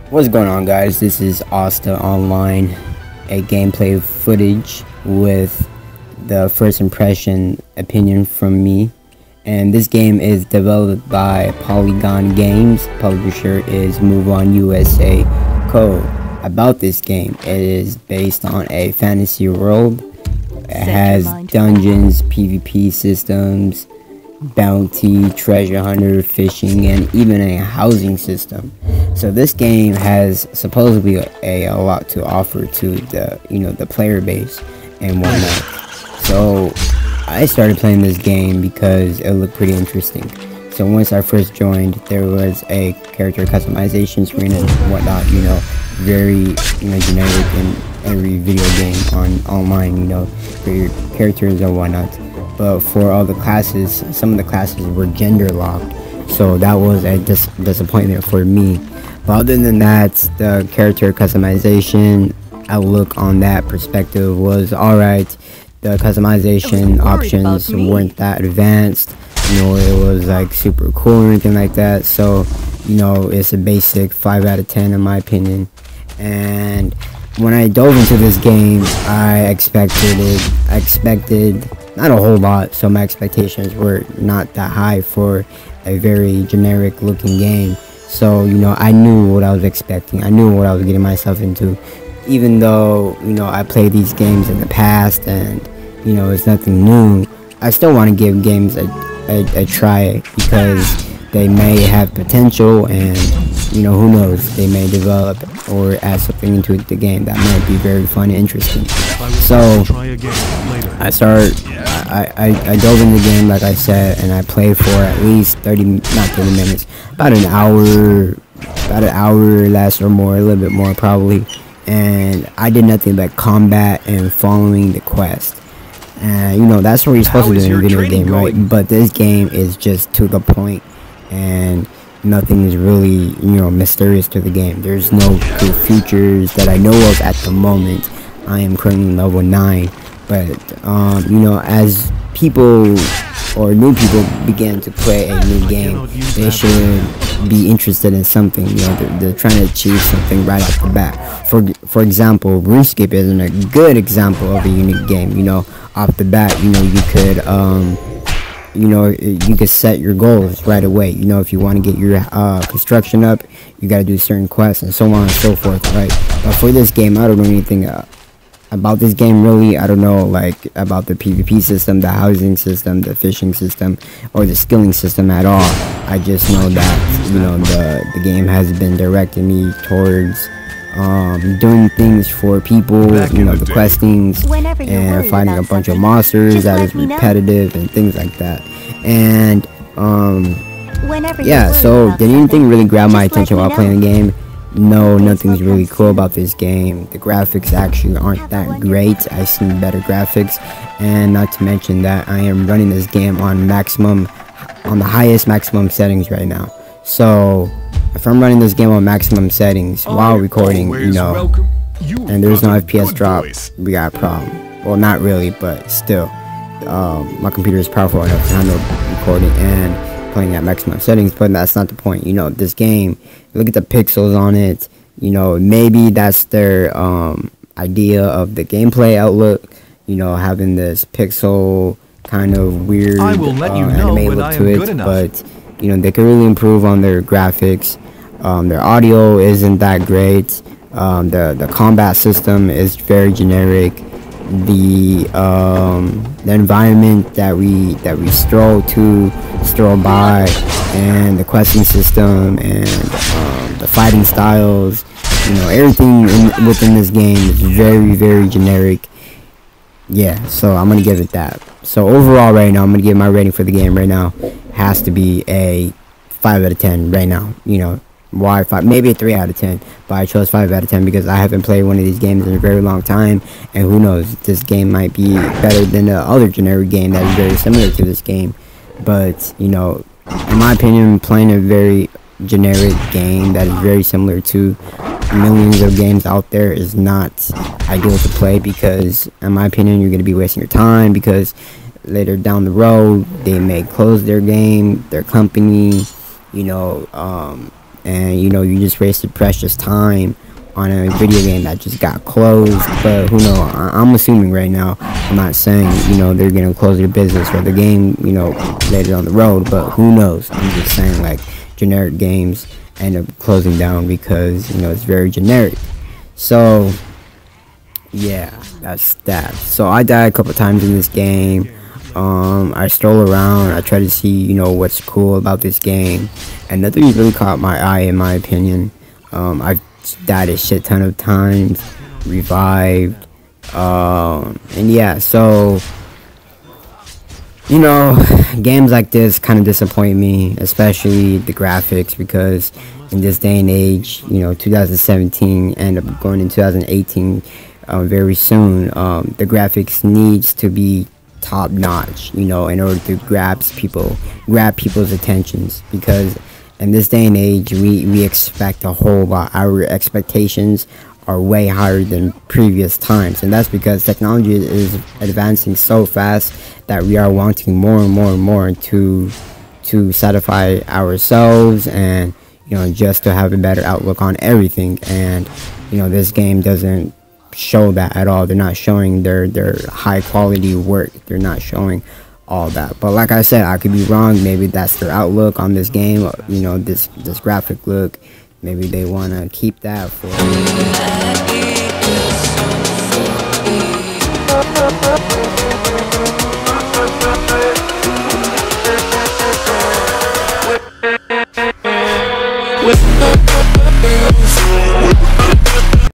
What's going on, guys? This is ASTA Online, a gameplay footage with the first impression opinion from me. And this game is developed by Polygon Games. Publisher is Move On USA Co. About this game, it is based on a fantasy world. It has dungeons, PvP systems, bounty, treasure hunter, fishing, and even a housing system. So this game has supposedly a lot to offer to the player base and whatnot. So I started playing this game because it looked pretty interesting. So once I first joined, there was a character customization screen and whatnot, very generic in every video game online, for your characters and whatnot. But for all the classes, some of the classes were gender locked, so that was a disappointment for me. But other than that, the character customization outlook on that perspective was alright. The customization options weren't that advanced, it was like super cool or anything like that. So it's a basic 5 out of 10 in my opinion. And when I dove into this game, I expected not a whole lot, so my expectations were not that high for a very generic looking game. So I knew what I was expecting, I knew what I was getting myself into. Even though I played these games in the past and it's nothing new, I still want to give games a try because they may have potential, and who knows, they may develop or add something into the game that might be very fun and interesting. So I dove in the game, like I said, and I played for at least 30 minutes, about an hour less or more, a little bit more probably. And I did nothing but combat and following the quest. And that's what you're supposed to do in a video game, right? But this game is just to the point, and nothing is really mysterious to the game. There's no cool features that I know of at the moment. I am currently level 9, but as people or new people begin to play a new game, they should be interested in something. They're trying to achieve something right off the bat. For example, RuneScape isn't a good example of a unique game. Off the bat, you could set your goals right away. If you want to get your construction up, you got to do certain quests and so on and so forth, right? But for this game, I don't know anything about this game really. I don't know about the PvP system, the housing system, the fishing system, or the skilling system at all. I just know that the game has been directing me towards doing things for people, the questings and fighting a bunch of monsters that is repetitive and things like that. And yeah, so did anything really grab my attention while playing the game? No, nothing's really cool about this game. The graphics actually aren't that great. I've seen better graphics, and not to mention that I am running this game on the highest maximum settings right now. So if I'm running this game on maximum settings while recording, and there's no FPS drop, we got a problem. Well, not really, but still, my computer is powerful enough to handle recording and playing at maximum settings. But that's not the point. This game, look at the pixels on it. Maybe that's their idea of the gameplay outlook. Having this pixel kind of weird anime look to it, but they could really improve on their graphics. Their audio isn't that great. The combat system is very generic. The environment that we stroll by, and the questing system, and the fighting styles, everything within this game is very, very generic. Yeah, so I'm gonna give it that. So overall, right now, I'm gonna give my rating for the game right now. Has to be a 5 out of 10 right now. Why 5? Maybe a 3 out of 10, but I chose 5 out of 10 because I haven't played one of these games in a very long time, and who knows, this game might be better than the other generic game that is very similar to this game. But in my opinion, playing a very generic game that is very similar to millions of games out there is not ideal to play, because in my opinion you're going to be wasting your time, because later down the road they may close their game, their company, you know, and you know, you just wasted precious time on a video game that just got closed. But who knows? I'm assuming right now. I'm not saying, you know, they're gonna close their business or the game, you know, later on the road, but who knows? I'm just saying, like, generic games end up closing down because, you know, it's very generic. So yeah, that's that. So I died a couple times in this game. I stroll around, I try to see, you know, what's cool about this game, and nothing really caught my eye in my opinion. I've died a shit ton of times, revived, and yeah, so, you know, games like this kind of disappoint me, especially the graphics, because in this day and age, you know, 2017 and up going in 2018 very soon, the graphics needs to be top notch, you know, in order to grab people's attentions, because in this day and age we expect a whole lot. Our expectations are way higher than previous times, and that's because technology is advancing so fast that we are wanting more and more and more to satisfy ourselves, and, you know, just to have a better outlook on everything. And, you know, this game doesn't show that at all. They're not showing their high quality work. They're not showing all that. But like I said, I could be wrong. Maybe that's their outlook on this game, you know, this graphic look. Maybe they want to keep that for